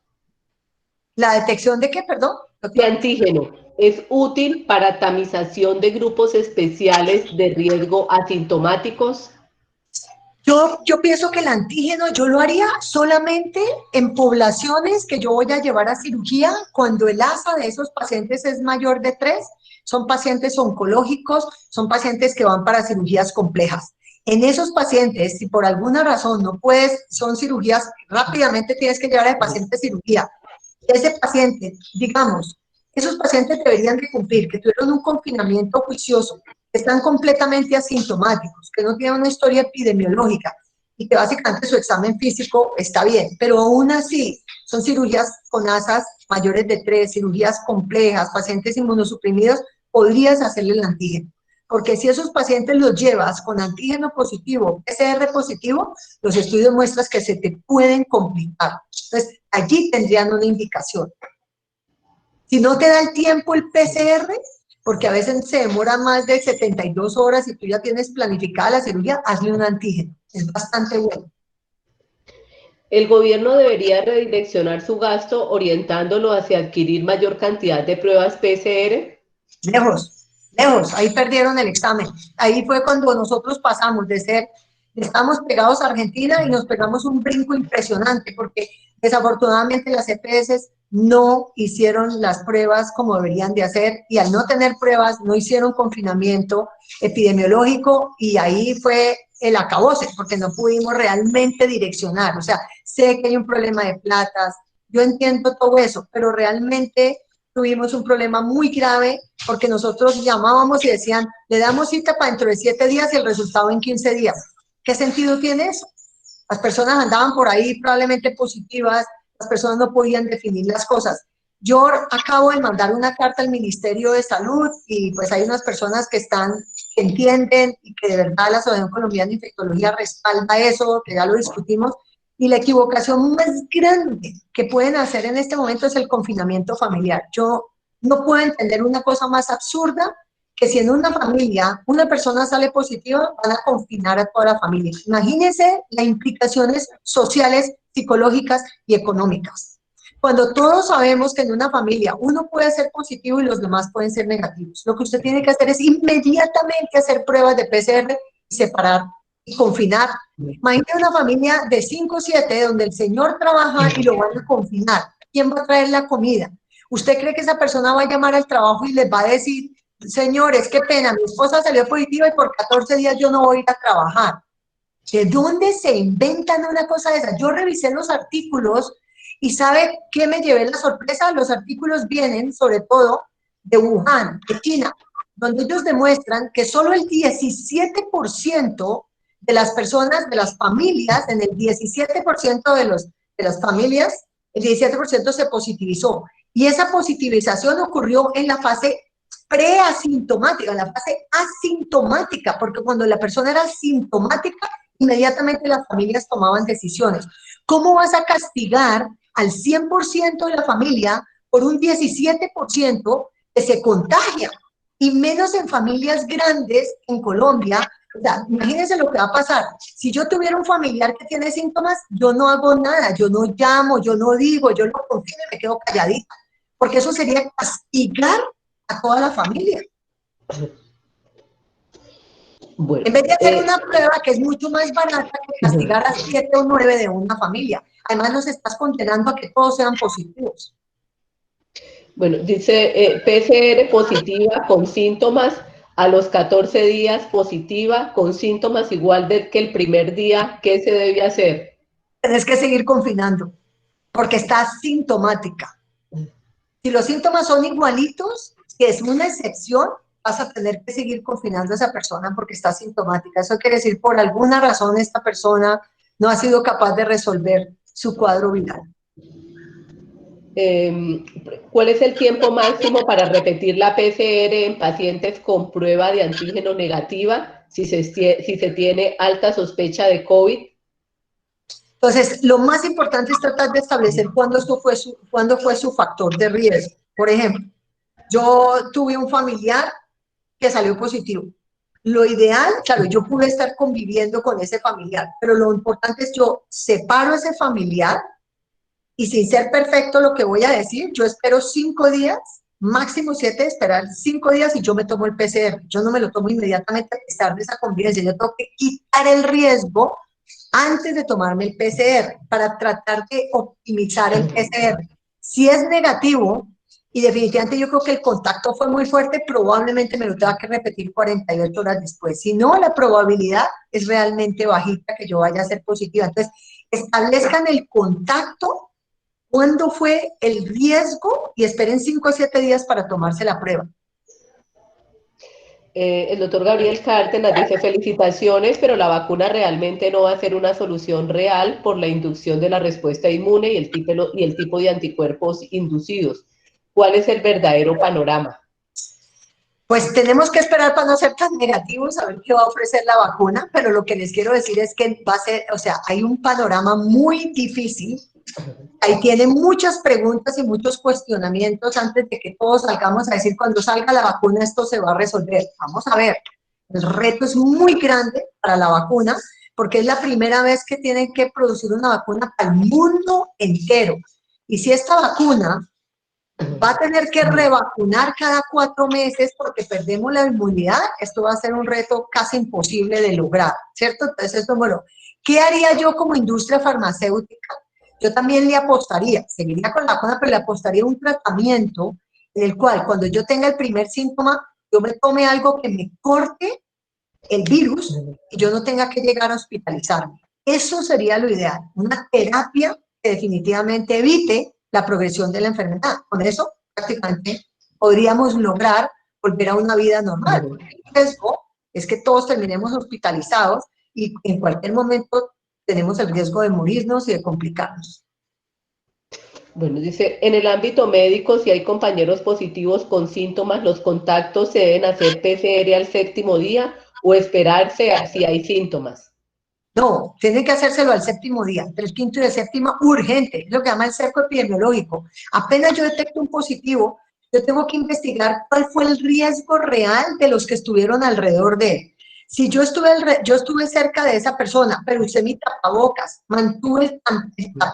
¿La detección de qué, perdón? De antígeno es útil para tamización de grupos especiales de riesgo asintomáticos. Yo pienso que el antígeno yo lo haría solamente en poblaciones que yo voy a llevar a cirugía cuando el ASA de esos pacientes es mayor de 3, son pacientes oncológicos, son pacientes que van para cirugías complejas. En esos pacientes, si por alguna razón no puedes, son cirugías, rápidamente tienes que llevar al paciente a cirugía. Ese paciente, digamos, esos pacientes deberían de cumplir, que tuvieron un confinamiento juicioso, que están completamente asintomáticos, que no tienen una historia epidemiológica y que básicamente su examen físico está bien, pero aún así son cirugías con ASAs mayores de 3, cirugías complejas, pacientes inmunosuprimidos, podrías hacerle el antígeno. Porque si esos pacientes los llevas con antígeno positivo, PCR positivo, los estudios muestran que se te pueden complicar. Entonces, allí tendrían una indicación. Si no te da el tiempo el PCR, porque a veces se demora más de 72 horas y tú ya tienes planificada la cirugía, hazle un antígeno. Es bastante bueno. El gobierno debería redireccionar su gasto orientándolo hacia adquirir mayor cantidad de pruebas PCR. Lejos, lejos, ahí perdieron el examen. Ahí fue cuando nosotros pasamos de ser, estamos pegados a Argentina y nos pegamos un brinco impresionante, porque desafortunadamente las EPS no hicieron las pruebas como deberían de hacer, y al no tener pruebas no hicieron confinamiento epidemiológico, y ahí fue el acabose, porque no pudimos realmente direccionar. O sea, sé que hay un problema de platas, yo entiendo todo eso, pero realmente tuvimos un problema muy grave porque nosotros llamábamos y decían, le damos cita para dentro de 7 días y el resultado en 15 días. ¿Qué sentido tiene eso? Las personas andaban por ahí probablemente positivas, las personas no podían definir las cosas. Yo acabo de mandar una carta al Ministerio de Salud y pues hay unas personas que entienden y que de verdad la Asociación Colombiana de Infectología respalda eso, que ya lo discutimos, y la equivocación más grande que pueden hacer en este momento es el confinamiento familiar. Yo no puedo entender una cosa más absurda que si en una familia una persona sale positiva, van a confinar a toda la familia. Imagínense las implicaciones sociales, psicológicas y económicas. Cuando todos sabemos que en una familia uno puede ser positivo y los demás pueden ser negativos, lo que usted tiene que hacer es inmediatamente hacer pruebas de PCR y separar y confinar. Imagínate una familia de 5 o 7 donde el señor trabaja y lo van a confinar. ¿Quién va a traer la comida? ¿Usted cree que esa persona va a llamar al trabajo y les va a decir, señores, qué pena, mi esposa salió positiva y por 14 días yo no voy a ir a trabajar? ¿De dónde se inventan una cosa de esa? Yo revisé los artículos y ¿sabe qué me llevé la sorpresa? Los artículos vienen sobre todo de Wuhan, de China, donde ellos demuestran que solo el 17% de las personas, de las familias, en el 17% de las familias, el 17% se positivizó. Y esa positivización ocurrió en la fase preasintomática, en la fase asintomática, porque cuando la persona era asintomática, inmediatamente las familias tomaban decisiones. ¿Cómo vas a castigar al 100% de la familia por un 17% que se contagia? Y menos en familias grandes en Colombia. O sea, imagínense lo que va a pasar. Si yo tuviera un familiar que tiene síntomas, yo no hago nada, yo no llamo, yo no digo, yo lo confino y me quedo calladita. Porque eso sería castigar a toda la familia. Bueno, En vez de hacer una prueba que es mucho más barata que castigar a 7 o 9 de una familia. Además, nos estás condenando a que todos sean positivos. bueno, dice PCR positiva con síntomas a los 14 días, positiva con síntomas igual que el primer día. ¿Qué se debe hacer? Tienes que seguir confinando porque estás sintomática. Si los síntomas son igualitos, Si es una excepción, vas a tener que seguir confinando a esa persona porque está sintomática. Eso quiere decir, por alguna razón, esta persona no ha sido capaz de resolver su cuadro viral. ¿Cuál es el tiempo máximo para repetir la PCR en pacientes con prueba de antígeno negativa si se tiene alta sospecha de COVID? Entonces, lo más importante es tratar de establecer cuándo fue su factor de riesgo. Por ejemplo, yo tuve un familiar que salió positivo. Lo ideal, claro, yo pude estar conviviendo con ese familiar, pero lo importante es yo separo a ese familiar y sin ser perfecto lo que voy a decir, yo espero 5 días, máximo 7, esperar 5 días y yo me tomo el PCR. Yo no me lo tomo inmediatamente a pesar de esa convivencia. Yo tengo que quitar el riesgo antes de tomarme el PCR para tratar de optimizar el PCR. Si es negativo, y definitivamente yo creo que el contacto fue muy fuerte, probablemente me lo tenga que repetir 48 horas después. Si no, la probabilidad es realmente bajita que yo vaya a ser positiva. Entonces, establezcan el contacto, cuándo fue el riesgo y esperen 5 o 7 días para tomarse la prueba. El doctor Gabriel Cárdenas dice: felicitaciones, pero la vacuna realmente no va a ser una solución real por la inducción de la respuesta inmune y el tipo de anticuerpos inducidos. ¿Cuál es el verdadero panorama? Pues tenemos que esperar para no ser tan negativos a ver qué va a ofrecer la vacuna, pero lo que les quiero decir es que va a ser, o sea, hay un panorama muy difícil. Ahí tiene muchas preguntas y muchos cuestionamientos antes de que todos salgamos a decir cuando salga la vacuna esto se va a resolver. Vamos a ver, el reto es muy grande para la vacuna porque es la primera vez que tienen que producir una vacuna para el mundo entero. Y si esta vacuna va a tener que revacunar cada 4 meses porque perdemos la inmunidad, esto va a ser un reto casi imposible de lograr, ¿cierto? Entonces, esto, bueno, ¿qué haría yo como industria farmacéutica? Yo también le apostaría, seguiría con la vacuna, pero le apostaría a un tratamiento en el cual cuando yo tenga el primer síntoma, yo me tome algo que me corte el virus y yo no tenga que llegar a hospitalizarme. Eso sería lo ideal, una terapia que definitivamente evite la progresión de la enfermedad. Con eso prácticamente podríamos lograr volver a una vida normal. El riesgo es que todos terminemos hospitalizados y en cualquier momento tenemos el riesgo de morirnos y de complicarnos. Bueno, dice, en el ámbito médico, si hay compañeros positivos con síntomas, ¿los contactos se deben hacer PCR al 7º día o esperarse si hay síntomas? No, tienen que hacérselo al 7º día, entre el 5º y el 7º, urgente, es lo que llama el cerco epidemiológico. Apenas yo detecto un positivo, yo tengo que investigar cuál fue el riesgo real de los que estuvieron alrededor de él. Si yo estuve cerca de esa persona, pero usé mi tapabocas, mantuve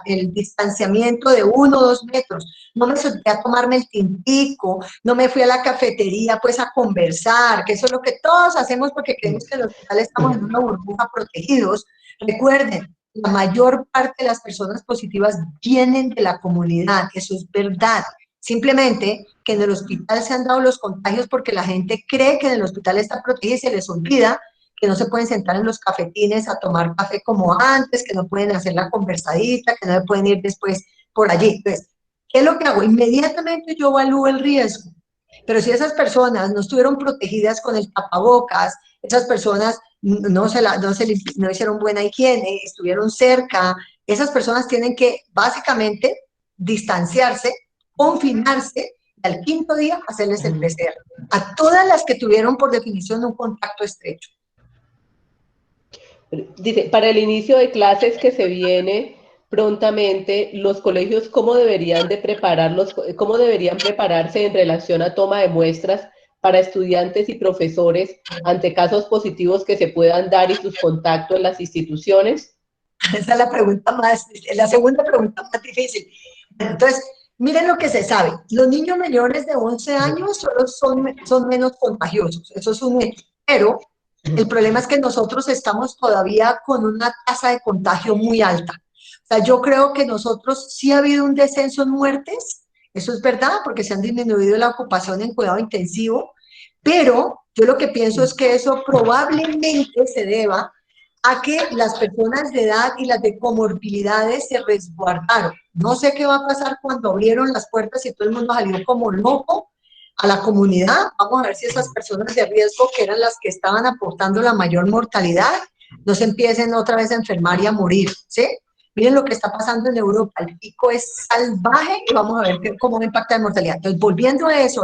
el distanciamiento de 1 o 2 metros, no me solté a tomarme el tintico, no me fui a la cafetería pues a conversar, que eso es lo que todos hacemos porque creemos que en el hospital estamos en una burbuja protegidos. Recuerden, la mayor parte de las personas positivas vienen de la comunidad, eso es verdad. Simplemente que en el hospital se han dado los contagios porque la gente cree que en el hospital está protegida y se les olvida que no se pueden sentar en los cafetines a tomar café como antes, que no pueden hacer la conversadita, que no pueden ir después por allí. Entonces, ¿qué es lo que hago? Inmediatamente yo evalúo el riesgo. Pero si esas personas no estuvieron protegidas con el tapabocas, esas personas no hicieron buena higiene, estuvieron cerca, esas personas tienen que básicamente distanciarse, confinarse y al 5º día hacerles el PCR. A todas las que tuvieron por definición un contacto estrecho. Dice, para el inicio de clases que se viene prontamente, los colegios, ¿cómo deberían prepararse en relación a toma de muestras para estudiantes y profesores ante casos positivos que se puedan dar y sus contactos en las instituciones? Esa es la segunda pregunta más difícil. Entonces, miren lo que se sabe. Los niños menores de 11 años solo son menos contagiosos, eso es un hecho, pero el problema es que nosotros estamos todavía con una tasa de contagio muy alta. O sea, yo creo que nosotros sí ha habido un descenso en muertes, eso es verdad, porque se han disminuido la ocupación en cuidado intensivo, pero yo lo que pienso es que eso probablemente se deba a que las personas de edad y las de comorbilidades se resguardaron. No sé qué va a pasar cuando abrieron las puertas y todo el mundo salió como loco a la comunidad, vamos a ver si esas personas de riesgo, que eran las que estaban aportando la mayor mortalidad, no se empiecen otra vez a enfermar y a morir, ¿sí? Miren lo que está pasando en Europa, el pico es salvaje y vamos a ver cómo impacta la mortalidad. Entonces, volviendo a eso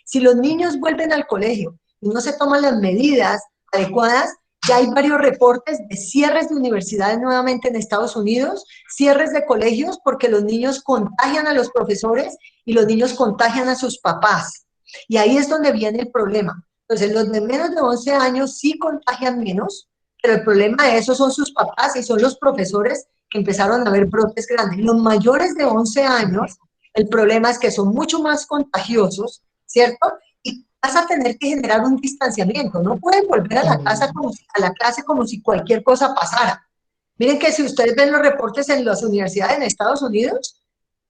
si los niños vuelven al colegio y no se toman las medidas adecuadas, ya hay varios reportes de cierres de universidades nuevamente en Estados Unidos, cierres de colegios porque los niños contagian a los profesores y los niños contagian a sus papás. Y ahí es donde viene el problema. Entonces, los de menos de 11 años sí contagian menos, pero el problema de eso son sus papás y son los profesores que empezaron a ver brotes grandes. Los mayores de 11 años, el problema es que son mucho más contagiosos, ¿cierto? Y vas a tener que generar un distanciamiento. No pueden volver a la clase como si cualquier cosa pasara. Miren que si ustedes ven los reportes en las universidades en Estados Unidos,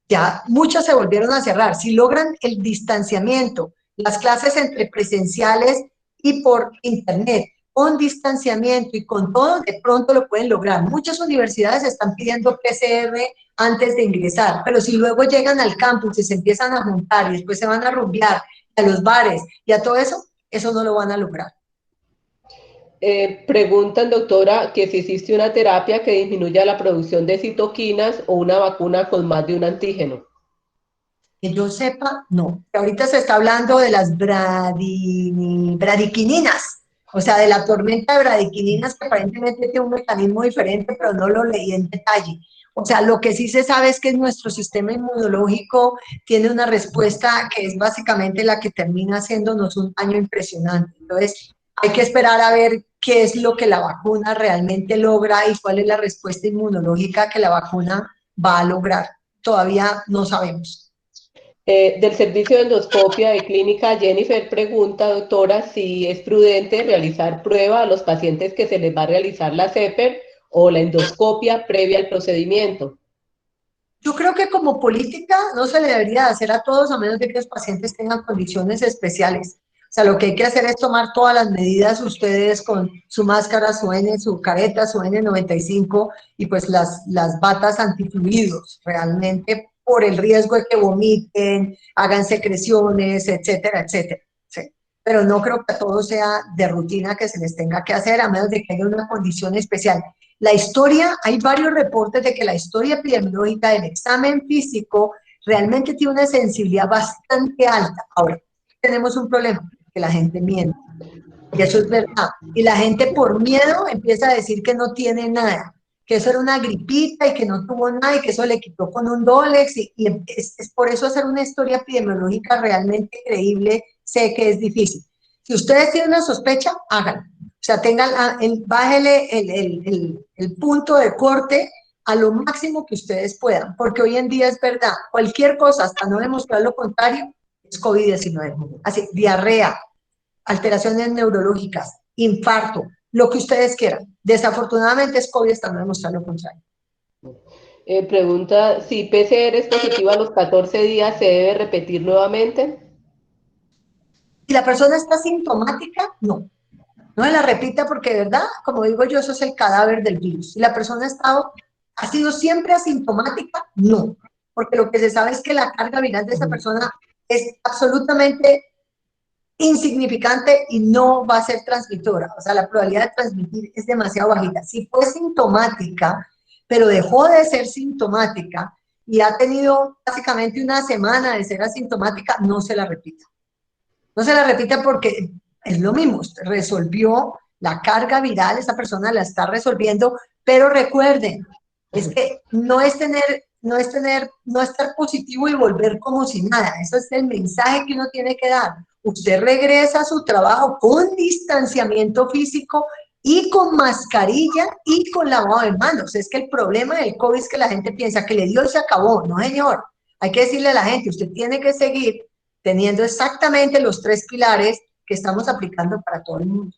ya muchas se volvieron a cerrar. Si logran el distanciamiento, las clases entre presenciales y por internet, con distanciamiento y con todo, de pronto lo pueden lograr. Muchas universidades están pidiendo PCR antes de ingresar, pero si luego llegan al campus y se empiezan a juntar y después se van a rumbear a los bares y a todo eso, eso no lo van a lograr. Preguntan, doctora, que si existe una terapia que disminuya la producción de citoquinas o una vacuna con más de un antígeno. Que yo sepa, no. Ahorita se está hablando de las bradiquininas, o sea, de la tormenta de bradiquininas, que aparentemente tiene un mecanismo diferente, pero no lo leí en detalle. O sea, lo que sí se sabe es que nuestro sistema inmunológico tiene una respuesta que es básicamente la que termina haciéndonos un daño impresionante. Entonces, hay que esperar a ver qué es lo que la vacuna realmente logra y cuál es la respuesta inmunológica que la vacuna va a lograr. Todavía no sabemos. Del servicio de endoscopia de clínica, Jennifer pregunta, doctora, si es prudente realizar prueba a los pacientes que se les va a realizar la CEPER o la endoscopia previa al procedimiento. Yo creo que como política no se le debería hacer a todos a menos de que los pacientes tengan condiciones especiales. O sea, lo que hay que hacer es tomar todas las medidas ustedes con su máscara, su careta, su N95 y pues las batas antifluidos, realmente por el riesgo de que vomiten, hagan secreciones, etcétera, etcétera. Sí. Pero no creo que todo sea de rutina que se les tenga que hacer a menos de que haya una condición especial. La historia, hay varios reportes de que la historia epidemiológica del examen físico realmente tiene una sensibilidad bastante alta. Ahora, tenemos un problema, que la gente miente. Y eso es verdad. Y la gente por miedo empieza a decir que no tiene nada, que eso era una gripita y que no tuvo nada y que eso le quitó con un Dolex. Y es por eso hacer una historia epidemiológica realmente creíble, sé que es difícil. Si ustedes tienen una sospecha, háganlo. O sea, bájele el punto de corte a lo máximo que ustedes puedan, porque hoy en día es verdad, cualquier cosa, hasta no demostrar lo contrario, es COVID-19. Así, diarrea, alteraciones neurológicas, infarto, lo que ustedes quieran. Desafortunadamente es COVID, hasta no demostrar lo contrario. Pregunta, si PCR es positiva a los 14 días, ¿se debe repetir nuevamente? Si la persona está sintomática, no. No se la repita porque, de verdad, como digo yo, eso es el cadáver del virus. Si la persona ha sido siempre asintomática, no. Porque lo que se sabe es que la carga viral de esa persona es absolutamente insignificante y no va a ser transmisora. O sea, la probabilidad de transmitir es demasiado bajita. Si fue sintomática, pero dejó de ser sintomática y ha tenido básicamente una semana de ser asintomática, no se la repita. No se la repita porque es lo mismo, usted resolvió la carga viral, esa persona la está resolviendo, pero recuerden, es que no estar positivo y volver como si nada. Eso es el mensaje que uno tiene que dar. Usted regresa a su trabajo con distanciamiento físico y con mascarilla y con lavado de manos. Es que el problema del COVID es que la gente piensa que le dio y se acabó. No, señor. Hay que decirle a la gente, usted tiene que seguir teniendo exactamente los 3 pilares que estamos aplicando para todo el mundo.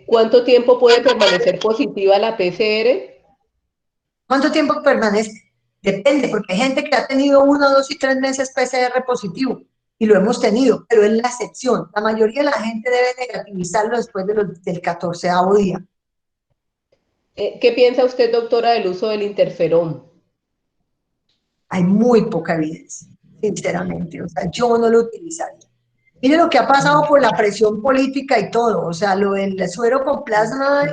¿Cuánto tiempo puede permanecer positiva la PCR? ¿Cuánto tiempo permanece? Depende, porque hay gente que ha tenido 1, 2 y 3 meses PCR positivo, y lo hemos tenido, pero es la excepción. La mayoría de la gente debe negativizarlo después del 14º día. ¿Qué piensa usted, doctora, del uso del interferón? Hay muy poca evidencia. sinceramente, o sea, yo no lo utilizaría. Mire lo que ha pasado por la presión política y todo, o sea, lo del suero con plasma,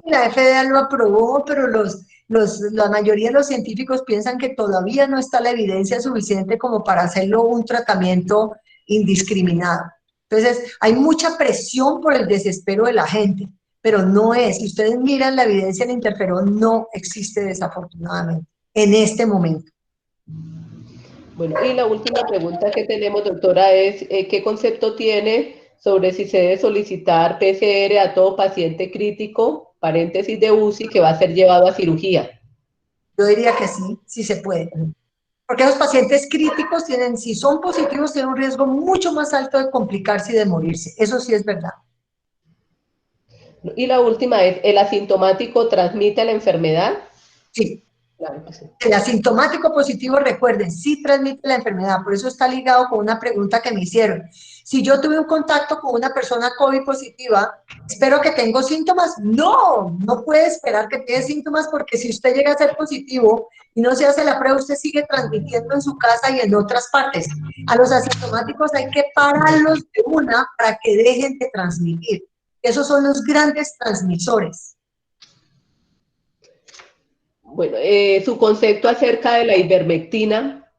la FDA lo aprobó, pero la mayoría de los científicos piensan que todavía no está la evidencia suficiente como para hacerlo un tratamiento indiscriminado. Entonces, hay mucha presión por el desespero de la gente, pero no es. Si ustedes miran la evidencia del interferón, no existe desafortunadamente en este momento. Bueno, y la última pregunta que tenemos, doctora, es ¿qué concepto tiene sobre si se debe solicitar PCR a todo paciente crítico, paréntesis de UCI, que va a ser llevado a cirugía? Yo diría que sí, sí se puede. Porque los pacientes críticos tienen, si son positivos, tienen un riesgo mucho más alto de complicarse y de morirse. Eso sí es verdad. Y la última es, ¿el asintomático transmite la enfermedad? Sí. Claro que sí. El asintomático positivo, recuerden, sí transmite la enfermedad, por eso está ligado con una pregunta que me hicieron. Si yo tuve un contacto con una persona COVID positiva, ¿espero que tengo síntomas? No, no puede esperar que tenga síntomas porque si usted llega a ser positivo y no se hace la prueba, usted sigue transmitiendo en su casa y en otras partes. A los asintomáticos hay que pararlos de una para que dejen de transmitir. Esos son los grandes transmisores. Bueno, su concepto acerca de la ivermectina.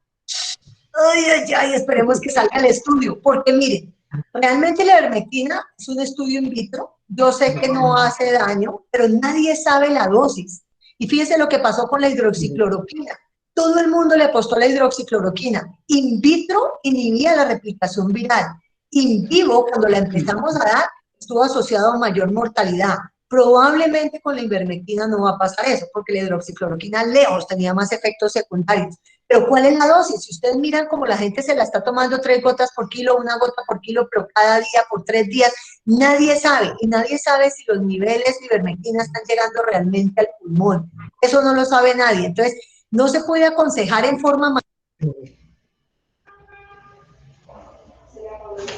Ay, esperemos que salga el estudio, porque miren, realmente la ivermectina es un estudio in vitro, yo sé que no hace daño, pero nadie sabe la dosis. Y fíjense lo que pasó con la hidroxicloroquina. Todo el mundo le apostó a la hidroxicloroquina. In vitro inhibía la replicación viral. In vivo, cuando la empezamos a dar, estuvo asociado a mayor mortalidad. Probablemente con la ivermectina no va a pasar eso, porque la hidroxicloroquina lejos tenía más efectos secundarios. Pero ¿cuál es la dosis? Si ustedes miran como la gente se la está tomando 3 gotas por kilo, 1 gota por kilo, pero cada día por 3 días, nadie sabe. Y nadie sabe si los niveles de ivermectina están llegando realmente al pulmón. Eso no lo sabe nadie. Entonces, no se puede aconsejar en forma...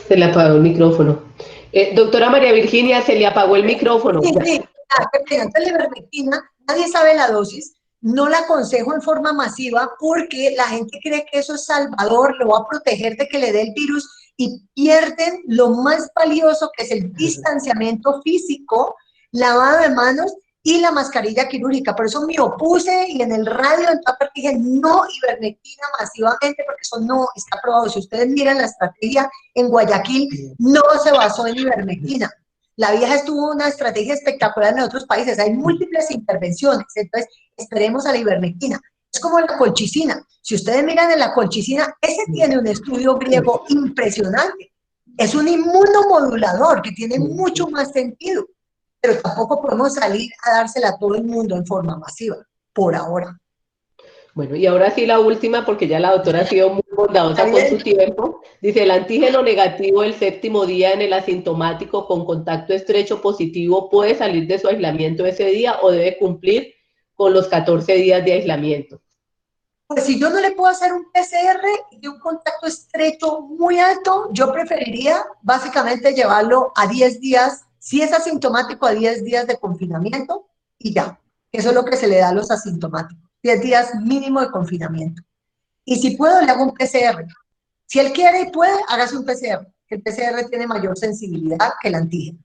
Se le apagó el micrófono. Doctora María Virginia, se le apagó el micrófono. Sí, sí. Entonces, la ivermectina, nadie sabe la dosis. No la aconsejo en forma masiva porque la gente cree que eso es salvador, lo va a proteger de que le dé el virus y pierden lo más valioso que es el distanciamiento físico, lavado de manos y la mascarilla quirúrgica. Por eso me opuse y en el radio en toda parte dije no ivermectina masivamente porque eso no está aprobado. Si ustedes miran la estrategia en Guayaquil, no se basó en ivermectina. La vieja estuvo una estrategia espectacular en otros países, hay múltiples intervenciones, entonces esperemos a la ivermectina. Es como la colchicina, si ustedes miran en la colchicina, ese tiene un estudio griego impresionante, es un inmunomodulador que tiene mucho más sentido, pero tampoco podemos salir a dársela a todo el mundo en forma masiva, por ahora. Bueno, y ahora sí la última, porque ya la doctora ha sido muy bondadosa con su tiempo. Dice, ¿el antígeno negativo el 7º día en el asintomático con contacto estrecho positivo puede salir de su aislamiento ese día o debe cumplir con los 14 días de aislamiento? Pues si yo no le puedo hacer un PCR de un contacto estrecho muy alto, yo preferiría básicamente llevarlo a 10 días, si es asintomático, a 10 días de confinamiento y ya. Eso es lo que se le da a los asintomáticos, 10 días mínimo de confinamiento. Y si puedo, le hago un PCR. Si él quiere y puede, hágase un PCR. El PCR tiene mayor sensibilidad que el antígeno.